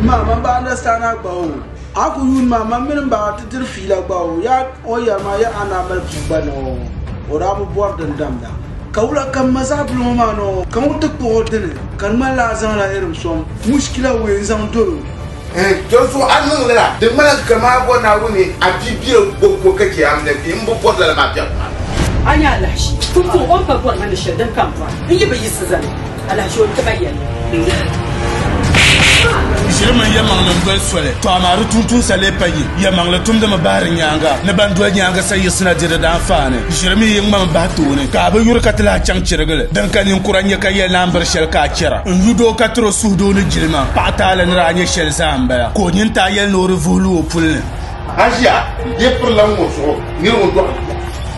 Mama ba understand agbawo. Aku yun mama min ba titir fila agbawo. Ya oya ma ya anamal kubano. Ora mu bor dan damda. Kaula kan maza bloma no. Kan wuta ko dene. Kan mala zan la irim som. Mushkila we zan doro. Josu anu la. De mana kama ko na woni a bibiro ko kake am da bi mbo bor da ma biya. Anya lashi. Kun ko on ka bor man shedan kamfa. In yi bayi sizan. Alashi on ta bayyana. Shirman yamang nan gol sole to amaru tuntun sale payi yamang la tumda mabare nyanga ne ban do nyanga sai yisna jira da fane shirmi yin mam ba to ne ka ba yur katla chang chirgale dan kan yin kuranya ka ye lambar shel ka chira yudo katro sudo ne jilma patala ne ranya shel zamba ko nyin ta yel no revolu opul Asia ye pour la mo so ni o do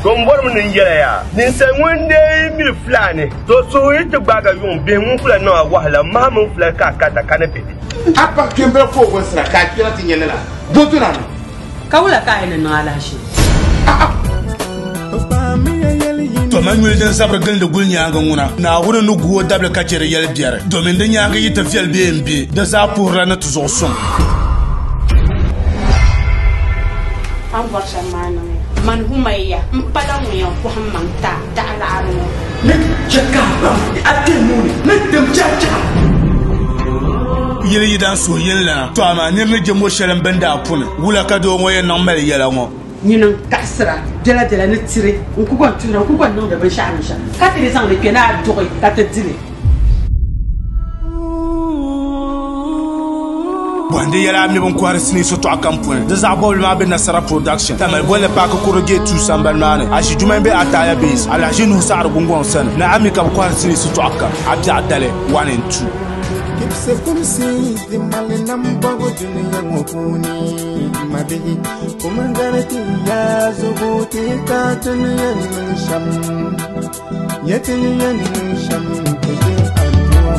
Gombor mun yela ya nin sai wonde mil flane to so yite gbaga yum be mun fla no wahala ma mun fla ka kata kanape apa kembe fo go sra ka kira tinyela botu na Kawula ka ina no alashi to man yul den sabra gel de gul nyanga nguna na wona no guwo dable ka cere yel biere domin den nyanga yita fiel BMB da za pour la na toujours son an borsa man humayya mpala wiyan ko hamanta da al'arno Ne chaka ba. Atemuni. Ne dem chacha. yele yidan so yella to ama nir ne jemo shelan benda apuna wula ka do ngoye normal yela ngo nyinin kasra jela ne tire ku kon tira ku kon no da ban sha sha ka tire san le kena doyi ka ta tire Bwande yala amne bon kwar sini so to akampune de zabol ma be nasara production tamal bonne pa ko roge tu sambal mane ashi jumembe ataya base ala jinu sar gungon san na ami ka kwar sini so to akam abi adale 1 and 2 C'est comme si des malins n'ambago dunia ngopuni mabehi kumangaratin ya zubuti katuniyan sham yatiniyan sham kuje alwa